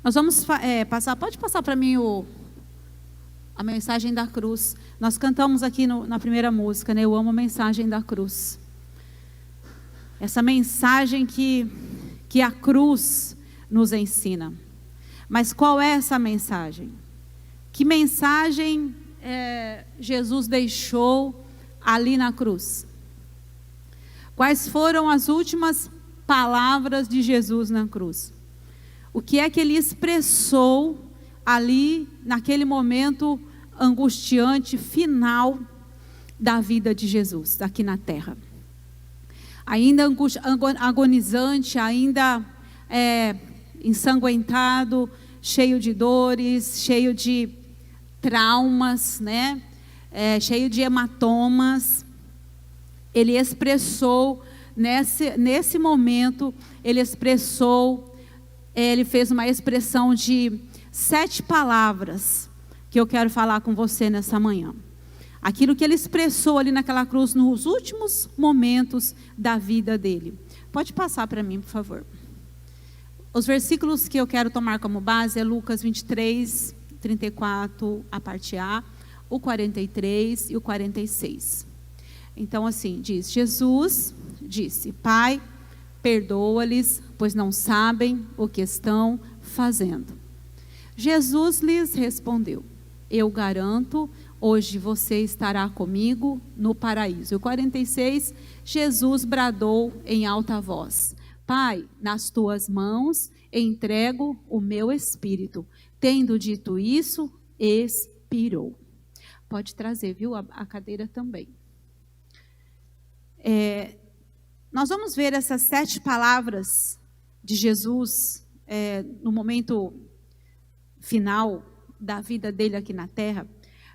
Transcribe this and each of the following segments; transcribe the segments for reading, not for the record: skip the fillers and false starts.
Nós vamos passar, pode passar para mim a mensagem da cruz. Nós cantamos aqui na primeira música, né? Eu amo a mensagem da cruz. Essa mensagem que a cruz nos ensina. Mas qual é essa mensagem? Que mensagem Jesus deixou ali na cruz? Quais foram as últimas palavras de Jesus na cruz? O que é que ele expressou ali, naquele momento angustiante, final da vida de Jesus, aqui na terra? Ainda agonizante, ainda ensanguentado, cheio de dores, cheio de traumas, né? Cheio de hematomas. Ele expressou, nesse momento, ele fez uma expressão de 7 palavras, que eu quero falar com você nessa manhã. Aquilo que ele expressou ali naquela cruz, nos últimos momentos da vida dele. Pode passar para mim, por favor. Os versículos que eu quero tomar como base é Lucas 23, 34, a parte A, o 43 e o 46. Então assim, Jesus disse: Pai, perdoa-lhes, pois não sabem o que estão fazendo. Jesus lhes respondeu: eu garanto, hoje você estará comigo no paraíso. E o 46, Jesus bradou em alta voz: Pai, nas tuas mãos entrego o meu espírito. Tendo dito isso, expirou. Pode trazer, viu? A cadeira também. Nós vamos ver essas 7 palavras de Jesus no momento final da vida dele aqui na terra.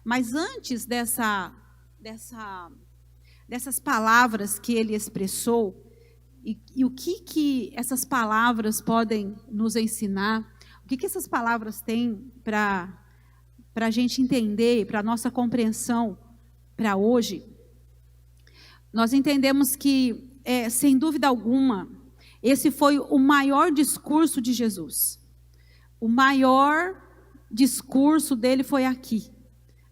Mas antes dessas palavras que ele expressou, e o que essas palavras podem nos ensinar, o que essas palavras têm para a gente entender, para a nossa compreensão para hoje, nós entendemos que, sem dúvida alguma, esse foi o maior discurso de Jesus. O maior discurso dele foi aqui,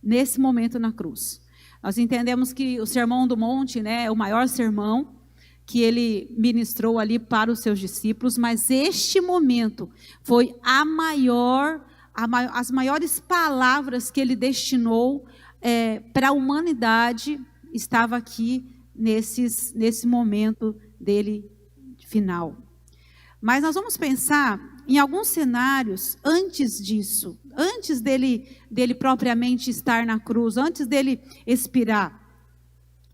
nesse momento na cruz. Nós entendemos que o Sermão do Monte, né, é o maior sermão que ele ministrou ali para os seus discípulos, mas este momento foi as maiores palavras que ele destinou para a humanidade, estava aqui nesse momento dele final. Mas nós vamos pensar em alguns cenários antes disso, antes dele propriamente estar na cruz, antes dele expirar.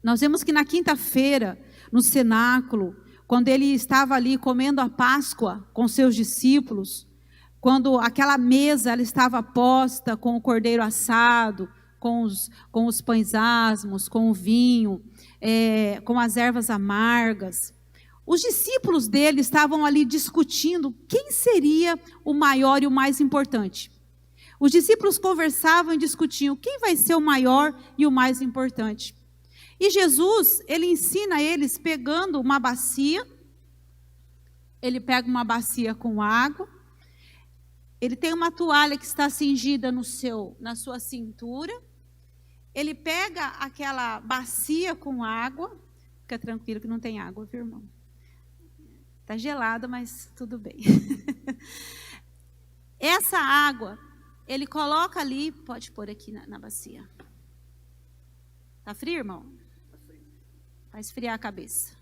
Nós vemos que na quinta-feira, no cenáculo, quando ele estava ali comendo a Páscoa com seus discípulos, quando aquela mesa ela estava posta com o cordeiro assado, com os pães asmos, com o vinho, com as ervas amargas, os discípulos dele estavam ali discutindo quem seria o maior e o mais importante. Os discípulos conversavam e discutiam quem vai ser o maior e o mais importante. E Jesus, ele ensina eles pegando uma bacia, ele pega uma bacia com água, ele tem uma toalha que está cingida na sua cintura, ele pega aquela bacia com água, fica tranquilo que não tem água, viu, irmão? Está gelada, mas tudo bem. Essa água, ele coloca ali, pode pôr aqui na bacia. Está frio, irmão? Para esfriar a cabeça.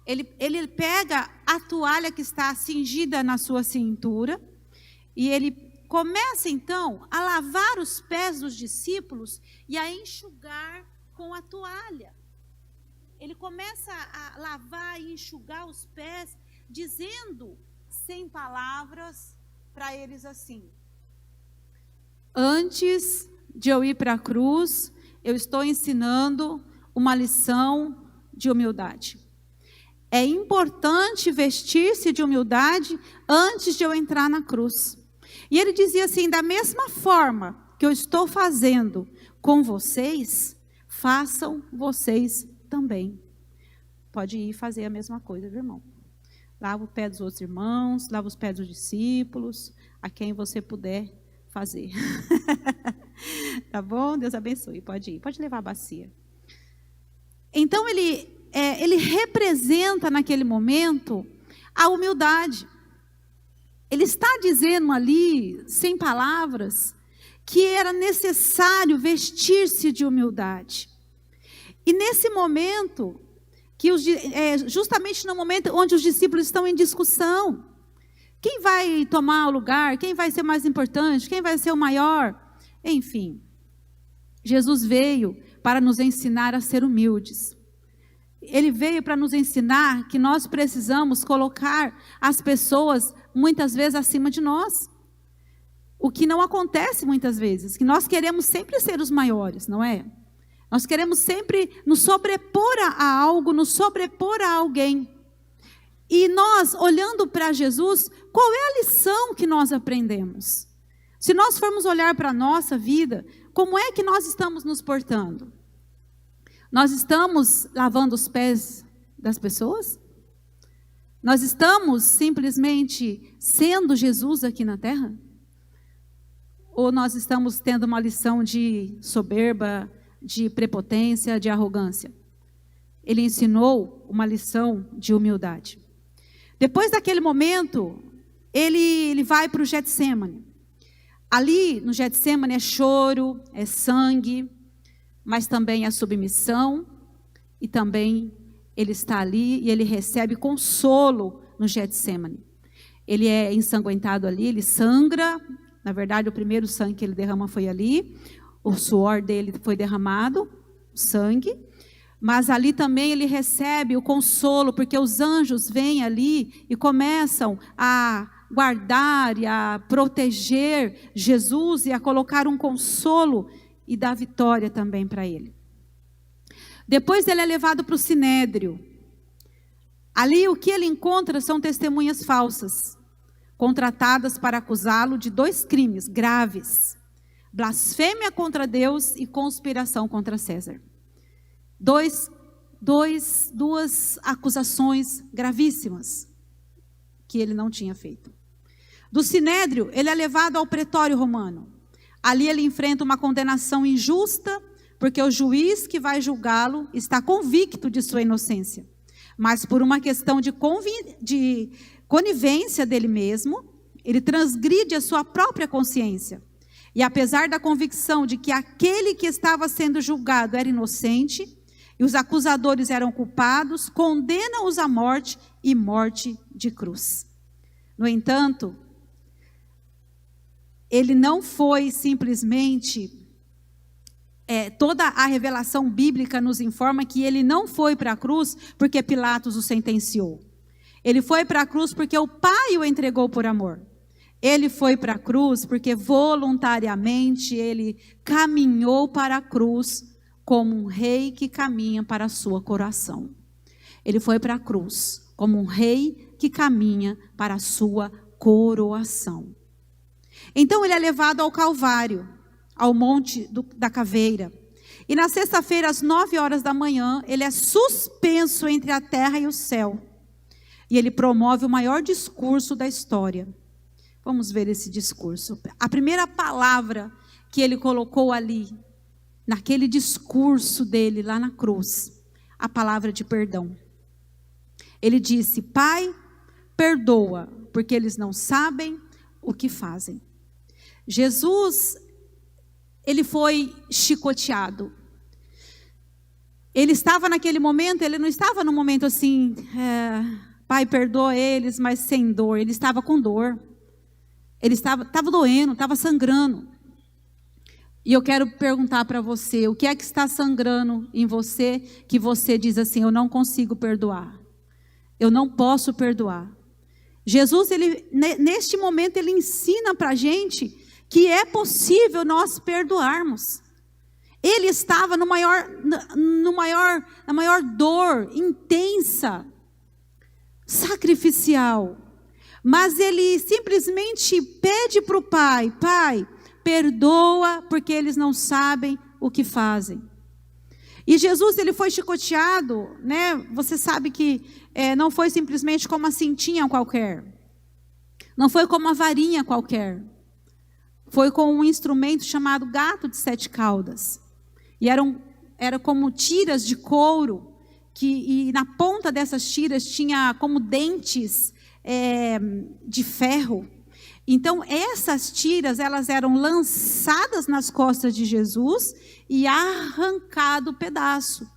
Ele pega a toalha que está cingida na sua cintura e ele começa então a lavar os pés dos discípulos e a enxugar com a toalha. Ele começa a lavar e enxugar os pés, dizendo, sem palavras, para eles assim: antes de eu ir para a cruz, eu estou ensinando uma lição de humildade. É importante vestir-se de humildade antes de eu entrar na cruz. E ele dizia assim: da mesma forma que eu estou fazendo com vocês, façam vocês também. Pode ir fazer a mesma coisa, viu, irmão? Lava o pé dos outros irmãos, lava os pés dos discípulos, a quem você puder fazer. Tá bom? Deus abençoe. Pode ir, pode levar a bacia. Então ele representa naquele momento a humildade. Ele está dizendo ali, sem palavras, que era necessário vestir-se de humildade. E nesse momento, justamente no momento onde os discípulos estão em discussão, quem vai tomar o lugar, quem vai ser mais importante, quem vai ser o maior, enfim, Jesus veio para nos ensinar a ser humildes. Ele veio para nos ensinar que nós precisamos colocar as pessoas muitas vezes acima de nós. O que não acontece muitas vezes, que nós queremos sempre ser os maiores, não é? Nós queremos sempre nos sobrepor a algo, nos sobrepor a alguém. E nós, olhando para Jesus, qual é a lição que nós aprendemos? Se nós formos olhar para a nossa vida, como é que nós estamos nos portando? Nós estamos lavando os pés das pessoas? Nós estamos simplesmente sendo Jesus aqui na terra? Ou nós estamos tendo uma lição de soberba, de prepotência, de arrogância? Ele ensinou uma lição de humildade. Depois daquele momento, ele vai para o Getsêmani. Ali no Getsêmani é choro, é sangue, mas também é submissão, e também ele está ali e ele recebe consolo no Getsêmani. Ele é ensanguentado ali, ele sangra, na verdade o primeiro sangue que ele derrama foi ali, o suor dele foi derramado, sangue, mas ali também ele recebe o consolo, porque os anjos vêm ali e começam a guardar e a proteger Jesus e a colocar um consolo e dar vitória também para ele. Depois ele é levado para o Sinédrio. Ali o que ele encontra são testemunhas falsas, contratadas para acusá-lo de 2 crimes graves: blasfêmia contra Deus e conspiração contra César. Duas acusações gravíssimas que ele não tinha feito. Do Sinédrio, ele é levado ao pretório romano. Ali ele enfrenta uma condenação injusta, porque o juiz que vai julgá-lo está convicto de sua inocência. Mas por uma questão de conivência dele mesmo, ele transgride a sua própria consciência. E apesar da convicção de que aquele que estava sendo julgado era inocente, e os acusadores eram culpados, condena-os à morte e morte de cruz. No entanto, ele não foi simplesmente... toda a revelação bíblica nos informa que ele não foi para a cruz porque Pilatos o sentenciou. Ele foi para a cruz porque o Pai o entregou por amor. Ele foi para a cruz porque voluntariamente ele caminhou para a cruz como um rei que caminha para a sua coroação. Ele foi para a cruz como um rei que caminha para a sua coroação. Então ele é levado ao Calvário, ao Monte da Caveira. E na sexta-feira, às 9h da manhã, ele é suspenso entre a terra e o céu. E ele promove o maior discurso da história. Vamos ver esse discurso. A primeira palavra que ele colocou ali, naquele discurso dele lá na cruz, a palavra de perdão. Ele disse: Pai, perdoa, porque eles não sabem o que fazem. Jesus, ele foi chicoteado. Ele estava naquele momento, ele não estava num momento assim, Pai, perdoa eles, mas sem dor. Ele estava com dor. Ele estava doendo, estava sangrando. E eu quero perguntar para você, o que é que está sangrando em você, que você diz assim: eu não consigo perdoar, eu não posso perdoar. Jesus, neste momento, ele ensina para a gente que é possível nós perdoarmos. Ele estava na maior dor intensa, sacrificial, mas ele simplesmente pede para o Pai: Pai, perdoa, porque eles não sabem o que fazem. E Jesus, ele foi chicoteado, né? Você sabe que não foi simplesmente com uma cintinha qualquer. Não foi com uma varinha qualquer. Foi com um instrumento chamado gato de 7 caudas. E era como tiras de couro, e na ponta dessas tiras tinha como dentes de ferro. Então, essas tiras, elas eram lançadas nas costas de Jesus e arrancado o pedaço.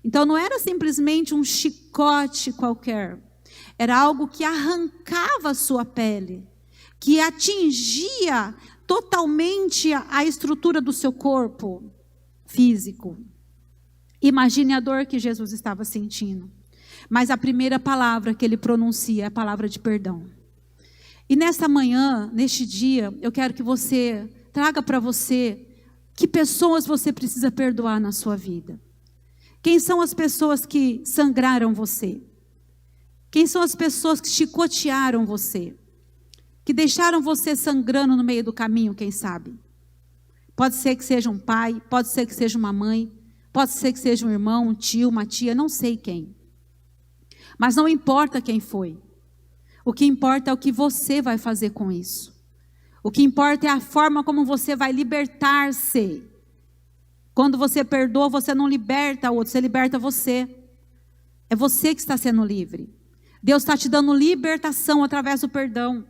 Então, não era simplesmente um chicote qualquer. Era algo que arrancava a sua pele, que atingia totalmente a estrutura do seu corpo físico. Imagine a dor que Jesus estava sentindo. Mas a primeira palavra que ele pronuncia é a palavra de perdão. E nesta manhã, neste dia, eu quero que você traga para você que pessoas você precisa perdoar na sua vida. Quem são as pessoas que sangraram você? Quem são as pessoas que chicotearam você? Que deixaram você sangrando no meio do caminho, quem sabe? Pode ser que seja um pai, pode ser que seja uma mãe, pode ser que seja um irmão, um tio, uma tia, não sei quem. Mas não importa quem foi. O que importa é o que você vai fazer com isso. O que importa é a forma como você vai libertar-se. Quando você perdoa, você não liberta o outro, você liberta você. É você que está sendo livre. Deus está te dando libertação através do perdão.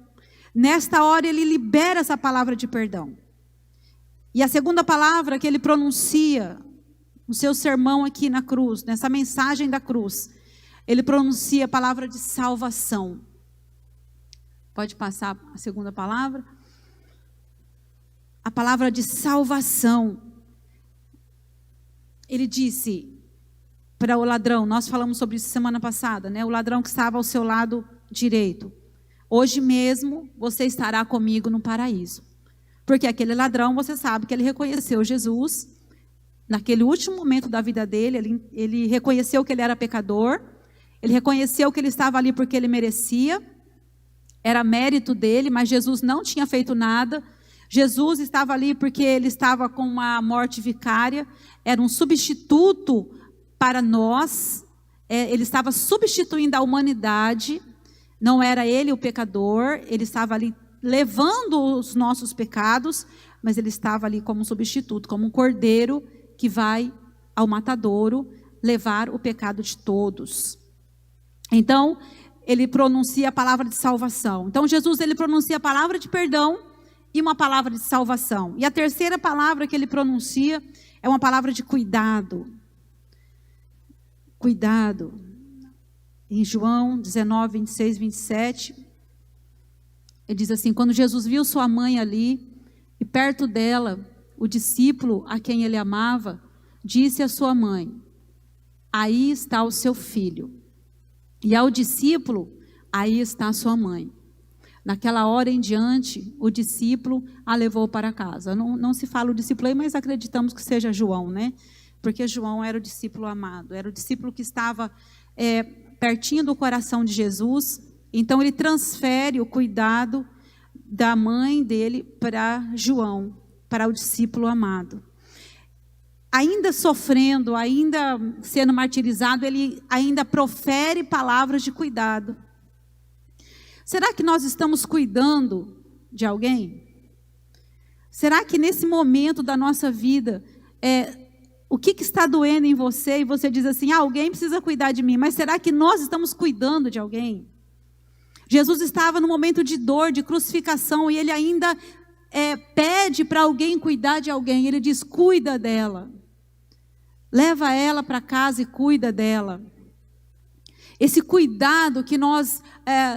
Nesta hora ele libera essa palavra de perdão. E a segunda palavra que ele pronuncia no seu sermão aqui na cruz, nessa mensagem da cruz, ele pronuncia a palavra de salvação. Pode passar a segunda palavra? A palavra de salvação. Ele disse para o ladrão, nós falamos sobre isso semana passada, né? O ladrão que estava ao seu lado direito. Hoje mesmo você estará comigo no paraíso. Porque aquele ladrão, você sabe que ele reconheceu Jesus. Naquele último momento da vida dele, ele reconheceu que ele era pecador. Ele reconheceu que ele estava ali porque ele merecia. Era mérito dele, mas Jesus não tinha feito nada. Jesus estava ali porque ele estava com uma morte vicária. Era um substituto para nós. Ele estava substituindo a humanidade. Não era ele o pecador. Ele estava ali levando os nossos pecados, mas ele estava ali como um substituto, como um cordeiro que vai ao matadouro levar o pecado de todos. Então, ele pronuncia a palavra de salvação. Então, Jesus, ele pronuncia a palavra de perdão e uma palavra de salvação. E a terceira palavra que ele pronuncia é uma palavra de cuidado. Cuidado. Em João 19, 26, 27, ele diz assim: quando Jesus viu sua mãe ali, e perto dela, o discípulo a quem ele amava, disse à sua mãe: aí está o seu filho. E ao discípulo, aí está a sua mãe. Naquela hora em diante, o discípulo a levou para casa. Não se fala o discípulo aí, mas acreditamos que seja João, né? Porque João era o discípulo amado, era o discípulo que estava pertinho do coração de Jesus. Então ele transfere o cuidado da mãe dele para João, para o discípulo amado. Ainda sofrendo, ainda sendo martirizado, ele ainda profere palavras de cuidado. Será que nós estamos cuidando de alguém? Será que nesse momento da nossa vida, o que está doendo em você e você diz assim: alguém precisa cuidar de mim, mas será que nós estamos cuidando de alguém? Jesus estava no momento de dor, de crucificação, e ele ainda pede para alguém cuidar de alguém. Ele diz: cuida dela. Leva ela para casa e cuida dela. Esse cuidado que nós,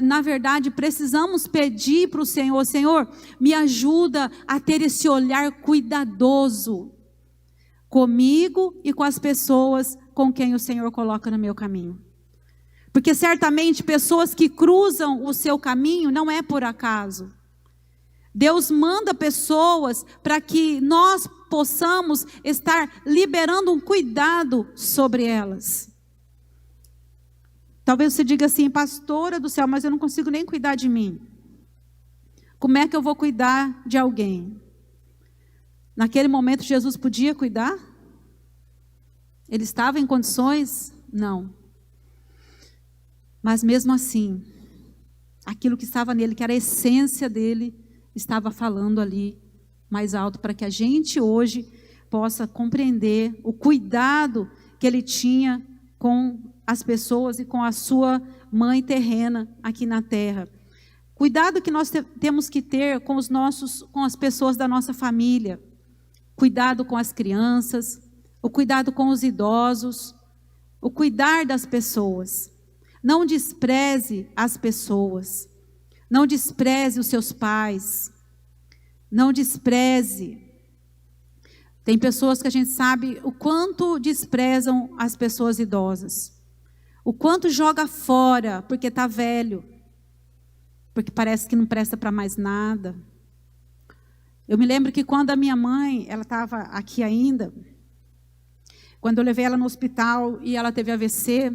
na verdade, precisamos pedir para o Senhor. Senhor, me ajuda a ter esse olhar cuidadoso comigo e com as pessoas com quem o Senhor coloca no meu caminho. Porque certamente pessoas que cruzam o seu caminho não é por acaso. Deus manda pessoas para que nós possamos estar liberando um cuidado sobre elas. Talvez você diga assim: pastora do céu, mas eu não consigo nem cuidar de mim. Como é que eu vou cuidar de alguém? Naquele momento Jesus podia cuidar? Ele estava em condições? Não. Mas mesmo assim, aquilo que estava nele, que era a essência dele, estava falando ali mais alto, para que a gente hoje possa compreender o cuidado que ele tinha com as pessoas e com a sua mãe terrena aqui na terra. Cuidado que nós temos que ter com as pessoas da nossa família. Cuidado com as crianças, o cuidado com os idosos, o cuidar das pessoas. Não despreze as pessoas. Não despreze os seus pais. Não despreze. Tem pessoas que a gente sabe o quanto desprezam as pessoas idosas. O quanto joga fora porque está velho. Porque parece que não presta para mais nada. Eu me lembro que quando a minha mãe, ela estava aqui ainda, quando eu levei ela no hospital e ela teve AVC,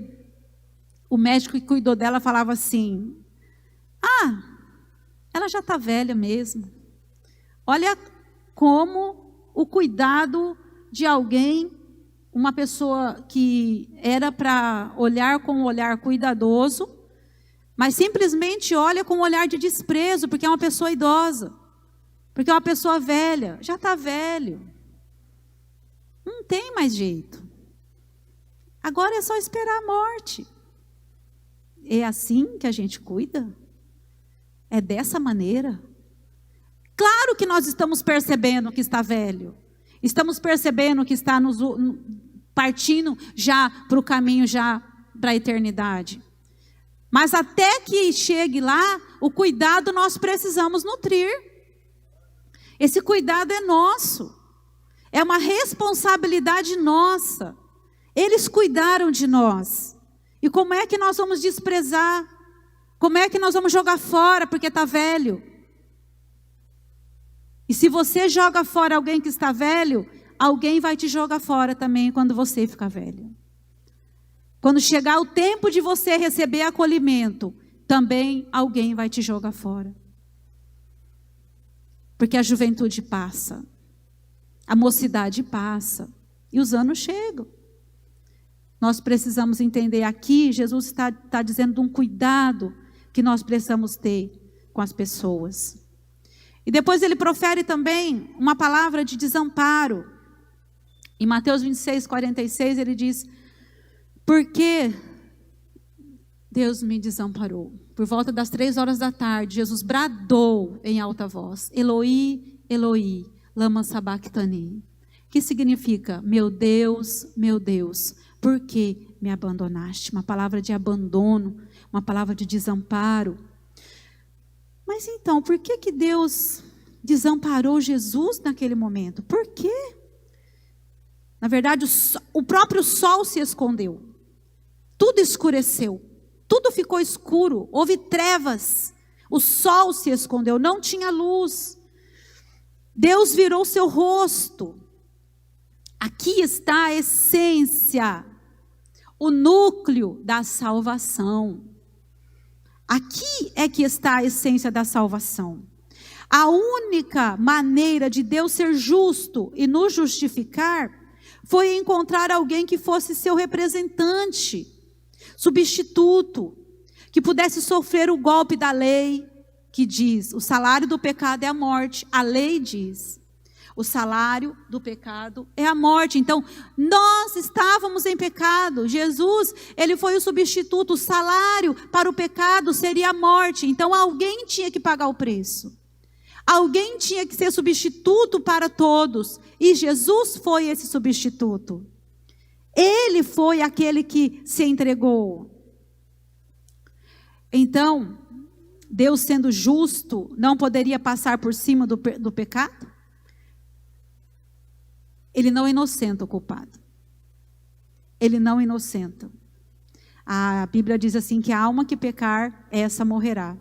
o médico que cuidou dela falava assim: ela já está velha mesmo. Olha como o cuidado de alguém, uma pessoa que era para olhar com um olhar cuidadoso, mas simplesmente olha com um olhar de desprezo, porque é uma pessoa idosa, porque é uma pessoa velha, já está velho. Não tem mais jeito. Agora é só esperar a morte. É assim que a gente cuida? É dessa maneira? Claro que nós estamos percebendo que está velho. Estamos percebendo que está partindo já para o caminho, já para a eternidade. Mas até que chegue lá, o cuidado nós precisamos nutrir. Esse cuidado é nosso. É uma responsabilidade nossa. Eles cuidaram de nós. E como é que nós vamos desprezar? Como é que nós vamos jogar fora porque está velho? E se você joga fora alguém que está velho, alguém vai te jogar fora também quando você ficar velho. Quando chegar o tempo de você receber acolhimento, também alguém vai te jogar fora. Porque a juventude passa, a mocidade passa, e os anos chegam. Nós precisamos entender aqui, Jesus está dizendo de um cuidado que nós precisamos ter com as pessoas. E depois ele profere também uma palavra de desamparo. Em Mateus 26, 46, ele diz: porque Deus me desamparou. Por volta das 3 horas da tarde, Jesus bradou em alta voz: Eloi, Eloi, lama sabachthani. Que significa: meu Deus, por que me abandonaste? Uma palavra de abandono, uma palavra de desamparo. Mas então, por que Deus desamparou Jesus naquele momento? Por quê? Na verdade, o próprio sol se escondeu. Tudo escureceu. Tudo ficou escuro. Houve trevas. O sol se escondeu. Não tinha luz. Deus virou seu rosto. Aqui está a essência, o núcleo da salvação. Aqui é que está a essência da salvação. A única maneira de Deus ser justo e nos justificar foi encontrar alguém que fosse seu representante, substituto, que pudesse sofrer o golpe da lei, que diz: o salário do pecado é a morte. A lei diz: o salário do pecado é a morte. Então, nós estávamos em pecado. Jesus, ele foi o substituto. O salário para o pecado seria a morte. Então, alguém tinha que pagar o preço. Alguém tinha que ser substituto para todos. E Jesus foi esse substituto. Ele foi aquele que se entregou. Então, Deus sendo justo, não poderia passar por cima do pecado? Ele não inocenta o culpado. Ele não inocenta. A Bíblia diz assim que a alma que pecar, essa morrerá.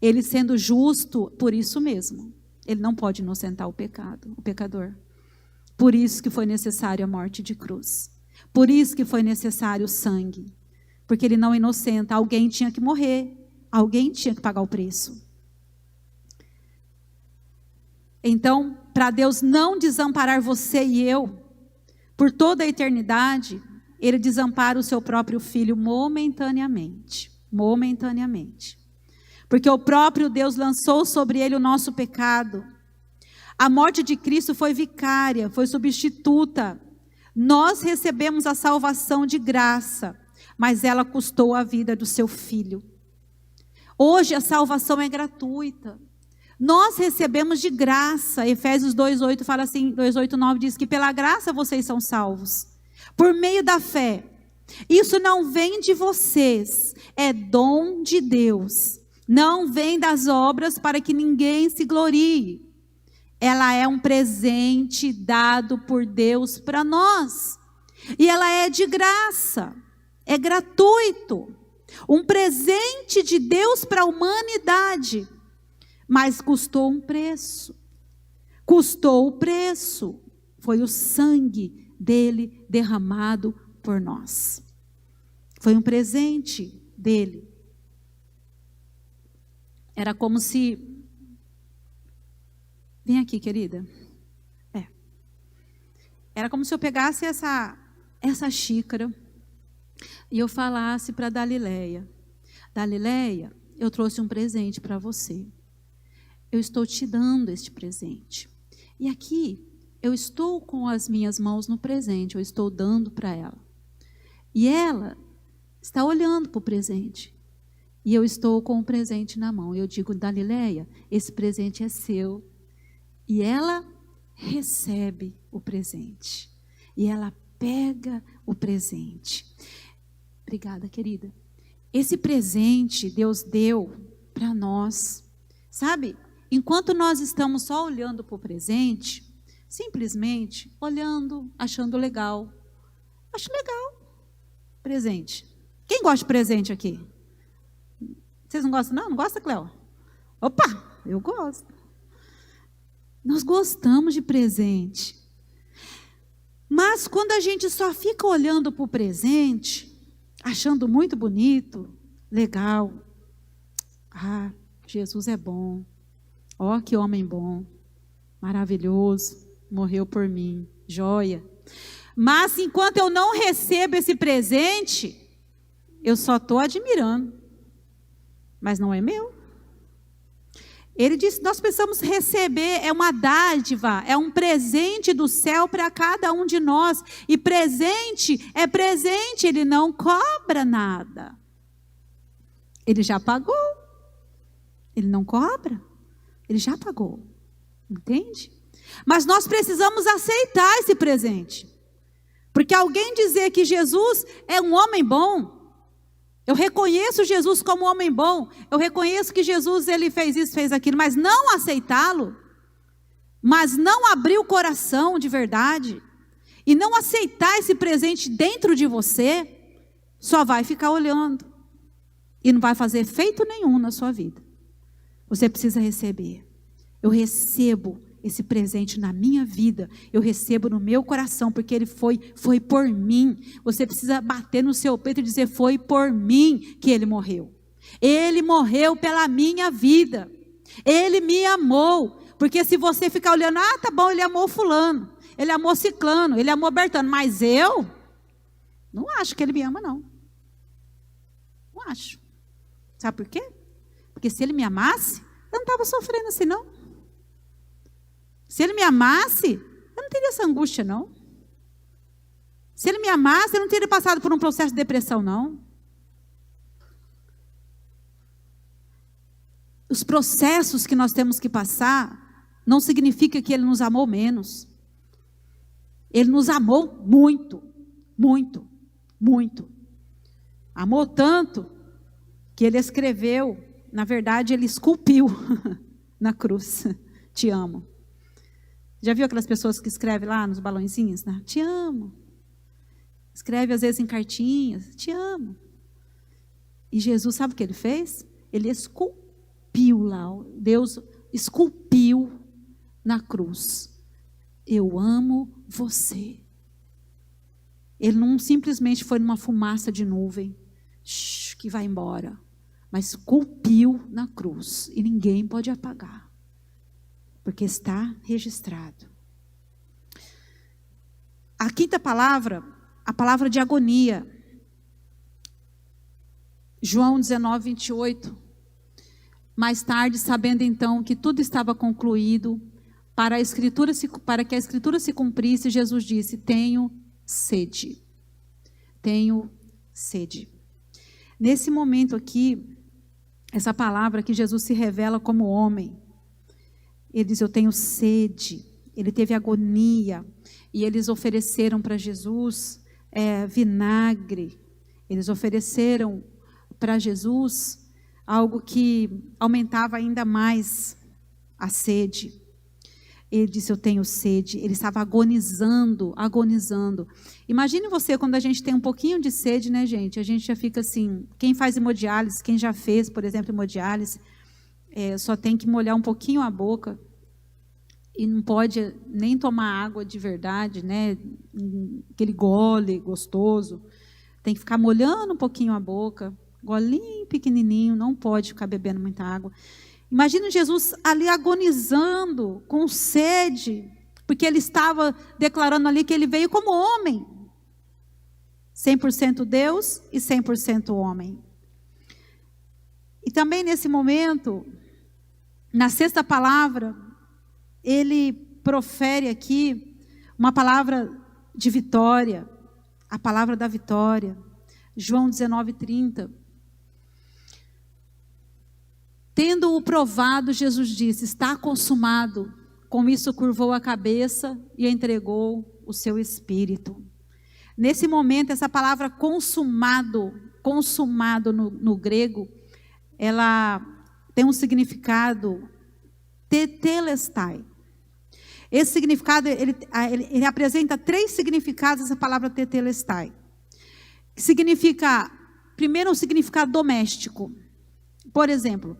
Ele sendo justo, por isso mesmo, ele não pode inocentar o pecador. Por isso que foi necessário a morte de cruz. Por isso que foi necessário o sangue. Porque ele não inocenta. Alguém tinha que morrer. Alguém tinha que pagar o preço. Então, para Deus não desamparar você e eu, por toda a eternidade, ele desampara o seu próprio filho momentaneamente. Momentaneamente. Porque o próprio Deus lançou sobre ele o nosso pecado. A morte de Cristo foi vicária, foi substituta. Nós recebemos a salvação de graça, mas ela custou a vida do seu filho. Hoje a salvação é gratuita. Nós recebemos de graça. Efésios 2:8 fala assim, 2:8-9 diz que pela graça vocês são salvos, por meio da fé. Isso não vem de vocês, é dom de Deus. Não vem das obras para que ninguém se glorie. Ela é um presente dado por Deus para nós. E ela é de graça, é gratuito. Um presente de Deus para a humanidade. Mas custou um preço. Custou o preço. Foi o sangue dele derramado por nós. Foi um presente dele. Era como se... Vem aqui, querida. Era como se eu pegasse essa xícara e eu falasse para Dalileia: Dalileia, eu trouxe um presente para você. Eu estou te dando este presente. E aqui, eu estou com as minhas mãos no presente, eu estou dando para ela. E ela está olhando para o presente. E eu estou com o presente na mão. Eu digo: Dalileia, esse presente é seu. E ela recebe o presente. E ela pega o presente. Obrigada, querida. Esse presente Deus deu para nós. Sabe, enquanto nós estamos só olhando para o presente, simplesmente olhando, achando legal. Acho legal. Presente. Quem gosta de presente aqui? Vocês não gostam, não? Não gosta, Cléo? Opa, eu gosto. Nós gostamos de presente. Mas quando a gente só fica olhando para o presente, achando muito bonito, legal. Ah, Jesus é bom. Ó, que homem bom. Maravilhoso. Morreu por mim. Joia. Mas enquanto eu não recebo esse presente, eu só estou admirando. Mas não é meu. Ele disse: nós precisamos receber, é uma dádiva, é um presente do céu para cada um de nós. E presente é presente, ele não cobra nada. Ele já pagou. Ele não cobra, ele já pagou. Entende? Mas nós precisamos aceitar esse presente. Porque alguém dizer que Jesus é um homem bom, eu reconheço Jesus como um homem bom, eu reconheço que Jesus ele fez isso, fez aquilo, mas não aceitá-lo, mas não abrir o coração de verdade, e não aceitar esse presente dentro de você, só vai ficar olhando, e não vai fazer efeito nenhum na sua vida. Você precisa receber. Eu recebo esse presente na minha vida, eu recebo no meu coração, porque ele foi por mim. Você precisa bater no seu peito e dizer: foi por mim que ele morreu. Ele morreu pela minha vida. Ele me amou. Porque se você ficar olhando: ah, tá bom, ele amou fulano, ele amou ciclano, ele amou Bertano, mas eu não acho que ele me ama, não. Não acho. Sabe por quê? Porque se ele me amasse, eu não estava sofrendo assim, não. Se ele me amasse, eu não teria essa angústia, não. Se ele me amasse, eu não teria passado por um processo de depressão, não. Os processos que nós temos que passar não significa que ele nos amou menos. Ele nos amou muito, muito, muito. Amou tanto que ele escreveu, na verdade ele esculpiu na cruz: te amo. Já viu aquelas pessoas que escrevem lá nos balãozinhos, né? Te amo. Escreve às vezes em cartinhas: te amo. E Jesus, sabe o que ele fez? Ele esculpiu lá, Deus esculpiu na cruz: eu amo você. Ele não simplesmente foi numa fumaça de nuvem que vai embora, mas esculpiu na cruz, e ninguém pode apagar, porque está registrado. A quinta palavra, a palavra de agonia. João 19, 28. Mais tarde, sabendo então que tudo estava concluído, para que a Escritura se cumprisse, Jesus disse: tenho sede. Tenho sede. Nesse momento aqui, essa palavra que Jesus se revela como homem, ele diz: eu tenho sede. Ele teve agonia, e eles ofereceram para Jesus vinagre. Eles ofereceram para Jesus algo que aumentava ainda mais a sede. Ele disse: eu tenho sede. Ele estava agonizando, agonizando. Imagine você quando a gente tem um pouquinho de sede, né, gente? A gente já fica assim. Quem faz hemodiálise, quem já fez, por exemplo, hemodiálise, só tem que molhar um pouquinho a boca e não pode nem tomar água de verdade, né? Aquele gole gostoso. Tem que ficar molhando um pouquinho a boca, golinho pequenininho, não pode ficar bebendo muita água. Imagina Jesus ali agonizando, com sede, porque ele estava declarando ali que ele veio como homem. 100% Deus e 100% homem. E também nesse momento, na sexta palavra, ele profere aqui uma palavra de vitória, a palavra da vitória. João 19, 30. Tendo-o provado, Jesus disse: está consumado. Com isso curvou a cabeça e entregou o seu espírito. Nesse momento, essa palavra consumado no grego, ela tem um significado tetelestai. Esse significado, ele apresenta 3 significados, essa palavra tetelestai. Significa, primeiro, um significado doméstico. Por exemplo,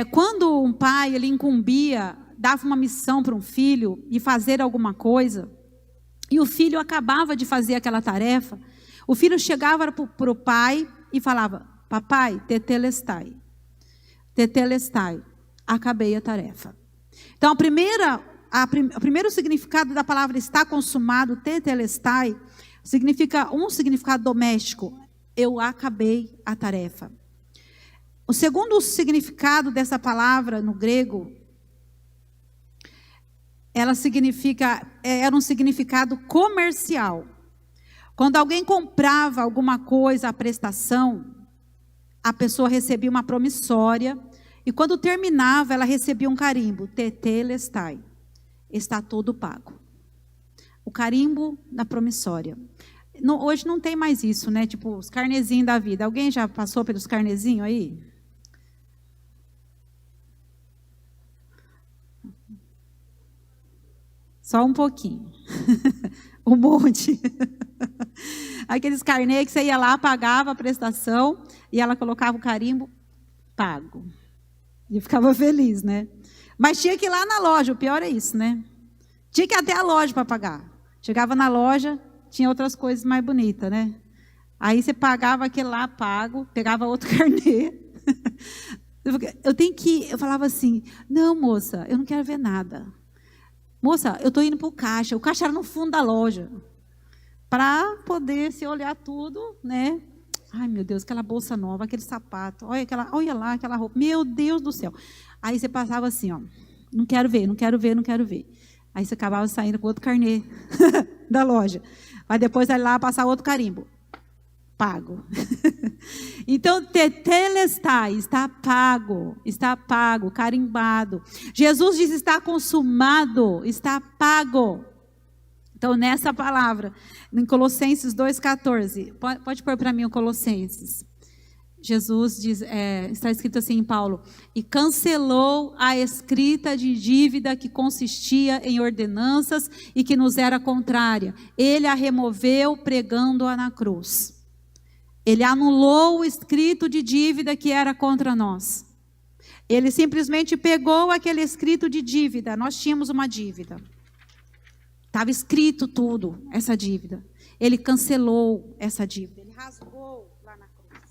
quando um pai ele incumbia, dava uma missão para um filho e fazer alguma coisa, e o filho acabava de fazer aquela tarefa, o filho chegava para o pai e falava: papai, tetelestai, acabei a tarefa. Então, o primeiro significado da palavra está consumado, tetelestai, significa um significado doméstico: eu acabei a tarefa. O segundo significado dessa palavra no grego, era um significado comercial. Quando alguém comprava alguma coisa à prestação, a pessoa recebia uma promissória, e quando terminava, ela recebia um carimbo: tetelestai, está tudo pago. O carimbo da promissória. Hoje não tem mais isso, né? Tipo, os carnezinhos da vida. Alguém já passou pelos carnezinhos aí? Só um pouquinho. Um monte. Aqueles carnês que você ia lá, pagava a prestação, e ela colocava o carimbo: pago. E ficava feliz, né? Mas tinha que ir lá na loja, o pior é isso, né? Tinha que ir até a loja para pagar. Chegava na loja, tinha outras coisas mais bonitas, né? Aí você pagava aquele lá, pago, pegava outro carnê. Eu falava assim: não, moça, eu não quero ver nada. Moça, eu estou indo para o caixa. O caixa era no fundo da loja. Para poder se olhar tudo, né? Ai, meu Deus, aquela bolsa nova, aquele sapato. Olha lá, aquela roupa. Meu Deus do céu. Aí você passava assim, ó. Não quero ver. Aí você acabava saindo com outro carnê da loja. Aí depois vai lá passar outro carimbo: pago. Então, tetelestai, está pago, carimbado. Jesus diz: está consumado, está pago. Então, nessa palavra, em Colossenses 2,14, pode pôr para mim o Colossenses. Jesus diz, está escrito assim em Paulo: e cancelou a escrita de dívida que consistia em ordenanças e que nos era contrária. Ele a removeu pregando-a na cruz. Ele anulou o escrito de dívida que era contra nós. Ele simplesmente pegou aquele escrito de dívida. Nós tínhamos uma dívida. Estava escrito tudo, essa dívida. Ele cancelou essa dívida. Ele rasgou lá na cruz.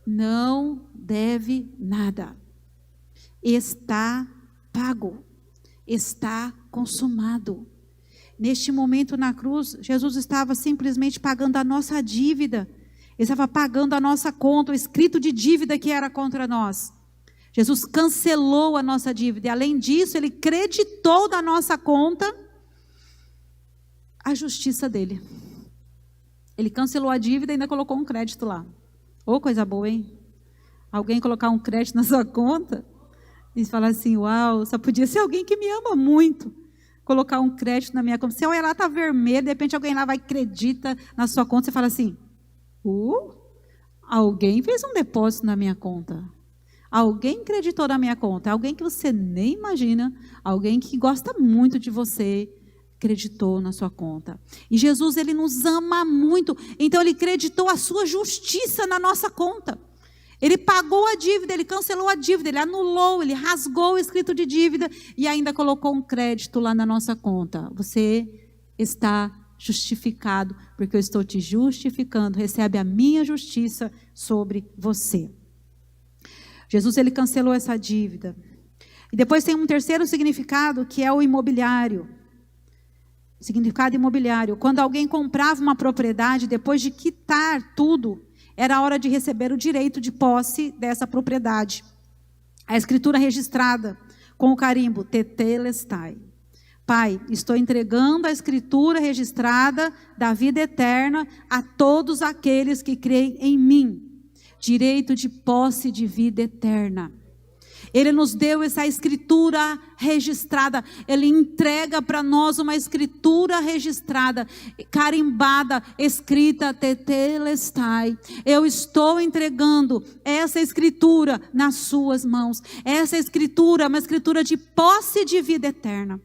Não deve nada. está pago, está consumado. Neste momento na cruz, Jesus estava simplesmente pagando a nossa dívida. Ele estava pagando a nossa conta, o escrito de dívida que era contra nós. Jesus cancelou a nossa dívida. E além disso, Ele creditou da nossa conta a justiça dele. Ele cancelou a dívida e ainda colocou um crédito lá. Ô, coisa boa, hein? Alguém colocar um crédito na sua conta e falar assim, uau, só podia ser alguém que me ama muito. Colocar um crédito na minha conta. Você olha lá, está vermelho, de repente alguém lá vai e acredita na sua conta, você fala assim, alguém fez um depósito na minha conta. Alguém acreditou na minha conta. Alguém que você nem imagina, alguém que gosta muito de você, acreditou na sua conta. E Jesus, Ele nos ama muito, então Ele creditou a sua justiça na nossa conta. Ele pagou a dívida, Ele cancelou a dívida, Ele anulou, Ele rasgou o escrito de dívida e ainda colocou um crédito lá na nossa conta. Você está justificado, porque eu estou te justificando, recebe a minha justiça sobre você. Jesus, Ele cancelou essa dívida. E depois tem um terceiro significado, que é o imobiliário. Significado imobiliário. Quando alguém comprava uma propriedade, depois de quitar tudo, era a hora de receber o direito de posse dessa propriedade. A escritura registrada com o carimbo, Tetelestai. Pai, estou entregando a escritura registrada da vida eterna a todos aqueles que creem em mim. Direito de posse de vida eterna. Ele nos deu essa escritura registrada. Ele entrega para nós uma escritura registrada, carimbada, escrita Tetelestai. Eu estou entregando essa escritura nas suas mãos. Essa escritura é uma escritura de posse de vida eterna.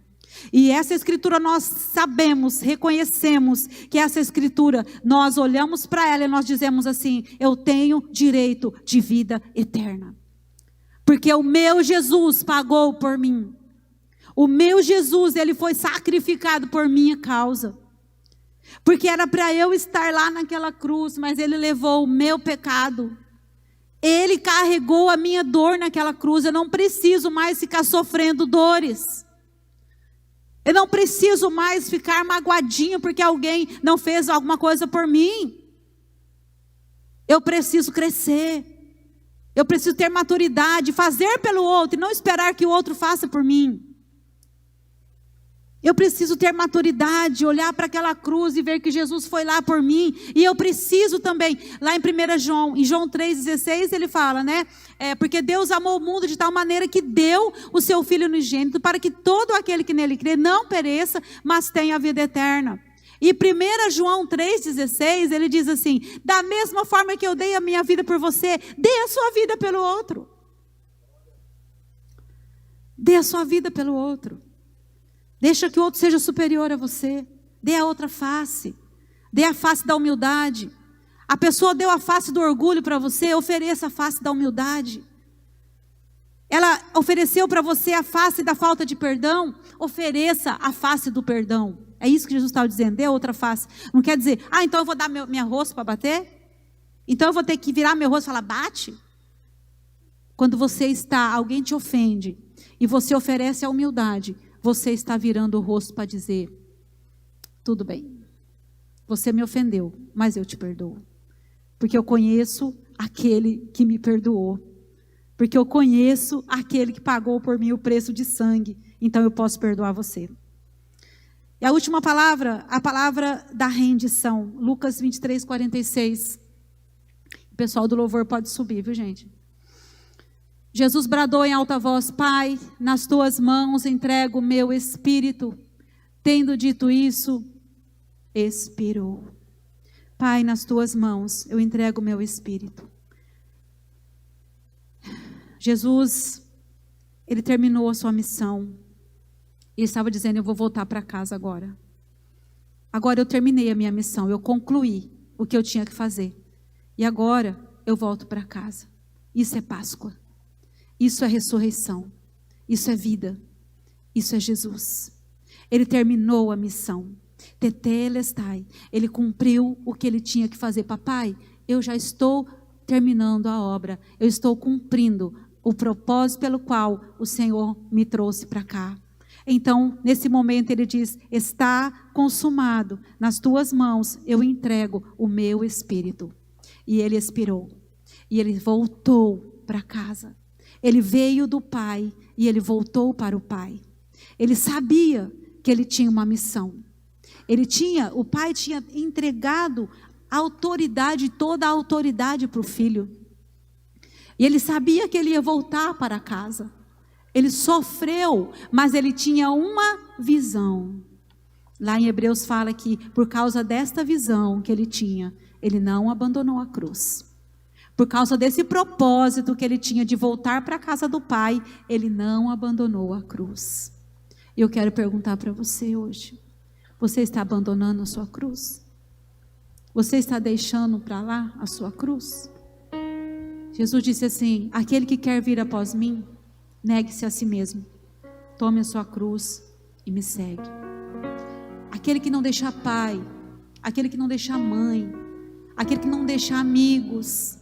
E essa escritura nós sabemos, reconhecemos que essa escritura, nós olhamos para ela e nós dizemos assim, eu tenho direito de vida eterna. Porque o meu Jesus pagou por mim. O meu Jesus, Ele foi sacrificado por minha causa. Porque era para eu estar lá naquela cruz, mas Ele levou o meu pecado. Ele carregou a minha dor naquela cruz. Eu não preciso mais ficar sofrendo dores. Eu não preciso mais ficar magoadinho porque alguém não fez alguma coisa por mim. Eu preciso crescer. Eu preciso ter maturidade, fazer pelo outro e não esperar que o outro faça por mim. Eu preciso ter maturidade, olhar para aquela cruz e ver que Jesus foi lá por mim. E eu preciso também, lá em 1 João, em João 3,16, ele fala, né? Porque Deus amou o mundo de tal maneira que deu o seu Filho unigênito para que todo aquele que nele crê não pereça, mas tenha a vida eterna. E 1 João 3,16, ele diz assim, da mesma forma que eu dei a minha vida por você, dê a sua vida pelo outro. Dê a sua vida pelo outro. Deixa que o outro seja superior a você. Dê a outra face. Dê a face da humildade. A pessoa deu a face do orgulho para você, ofereça a face da humildade. Ela ofereceu para você a face da falta de perdão, ofereça a face do perdão. É isso que Jesus estava dizendo, dê outra face. Não quer dizer, então eu vou dar minha rosto para bater? Então eu vou ter que virar meu rosto e falar, bate? Quando alguém te ofende, e você oferece a humildade, você está virando o rosto para dizer, tudo bem, você me ofendeu, mas eu te perdoo. Porque eu conheço aquele que me perdoou. Porque eu conheço aquele que pagou por mim o preço de sangue, então eu posso perdoar você. E a última palavra, a palavra da rendição, Lucas 23, 46. O pessoal do louvor pode subir, viu gente? Jesus bradou em alta voz, Pai, nas tuas mãos entrego o meu espírito. Tendo dito isso, expirou. Pai, nas tuas mãos eu entrego o meu espírito. Jesus, Ele terminou a sua missão. Ele estava dizendo, eu vou voltar para casa agora. Agora eu terminei a minha missão, eu concluí o que eu tinha que fazer. E agora eu volto para casa. Isso é Páscoa. Isso é ressurreição. Isso é vida. Isso é Jesus. Ele terminou a missão. Tetelestai. Ele cumpriu o que ele tinha que fazer. Papai, eu já estou terminando a obra. Eu estou cumprindo o propósito pelo qual o Senhor me trouxe para cá. Então, nesse momento ele diz: está consumado, nas tuas mãos eu entrego o meu espírito. E ele expirou, e ele voltou para casa. Ele veio do Pai e ele voltou para o Pai. Ele sabia que ele tinha uma missão. O Pai tinha entregado a autoridade, toda a autoridade para o Filho. E ele sabia que ele ia voltar para casa. Ele sofreu, mas ele tinha uma visão. Lá em Hebreus fala que por causa desta visão que ele tinha, ele não abandonou a cruz. Por causa desse propósito que ele tinha de voltar para a casa do Pai, ele não abandonou a cruz. E eu quero perguntar para você hoje: você está abandonando a sua cruz? Você está deixando para lá a sua cruz? Jesus disse assim: aquele que quer vir após mim, negue-se a si mesmo, tome a sua cruz e me segue. Aquele que não deixa pai, aquele que não deixa mãe, aquele que não deixa amigos,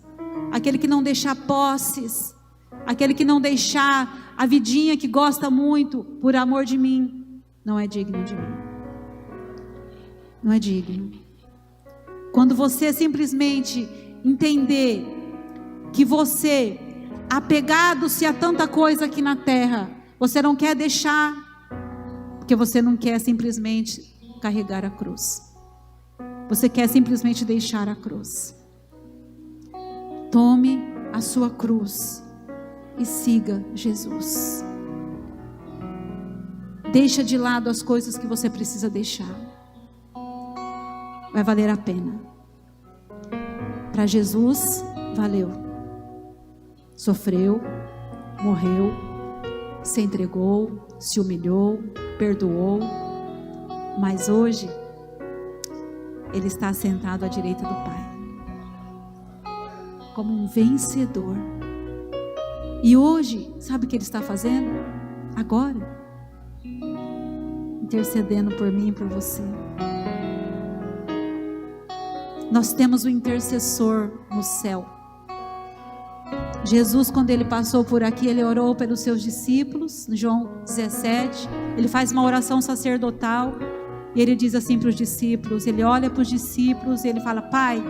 aquele que não deixa posses, aquele que não deixar a vidinha que gosta muito por amor de mim, não é digno de mim. Não é digno. Quando você simplesmente entender que você, apegado-se a tanta coisa aqui na terra, você não quer deixar, porque você não quer simplesmente carregar a cruz. Você quer simplesmente deixar a cruz. Tome a sua cruz e siga Jesus. Deixa de lado as coisas que você precisa deixar. Vai valer a pena. Para Jesus, valeu. Sofreu, morreu, se entregou, se humilhou, perdoou. Mas hoje, Ele está sentado à direita do Pai, como um vencedor. E hoje, sabe o que Ele está fazendo? Agora, intercedendo por mim e por você. Nós temos um intercessor no céu. Jesus, quando Ele passou por aqui, Ele orou pelos seus discípulos, no João 17, Ele faz uma oração sacerdotal, e Ele diz assim para os discípulos, Ele olha para os discípulos, e Ele fala: Pai,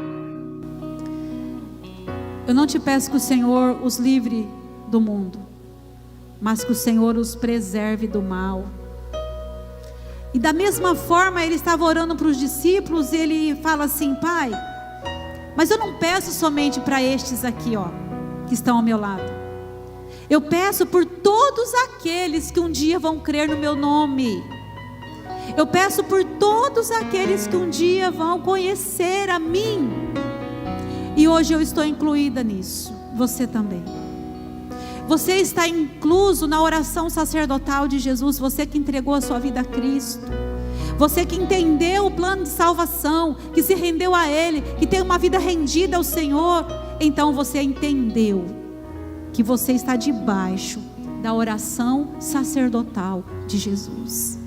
eu não te peço que o Senhor os livre do mundo, mas que o Senhor os preserve do mal. E da mesma forma, Ele estava orando para os discípulos, e Ele fala assim: Pai, mas eu não peço somente para estes aqui, ó, que estão ao meu lado. Eu peço por todos aqueles que um dia vão crer no meu nome. Eu peço por todos aqueles que um dia vão conhecer a mim. E hoje eu estou incluída nisso. Você também. Você está incluso na oração sacerdotal de Jesus. Você que entregou a sua vida a Cristo. Você que entendeu o plano de salvação, que se rendeu a Ele, que tem uma vida rendida ao Senhor. Então você entendeu que você está debaixo da oração sacerdotal de Jesus.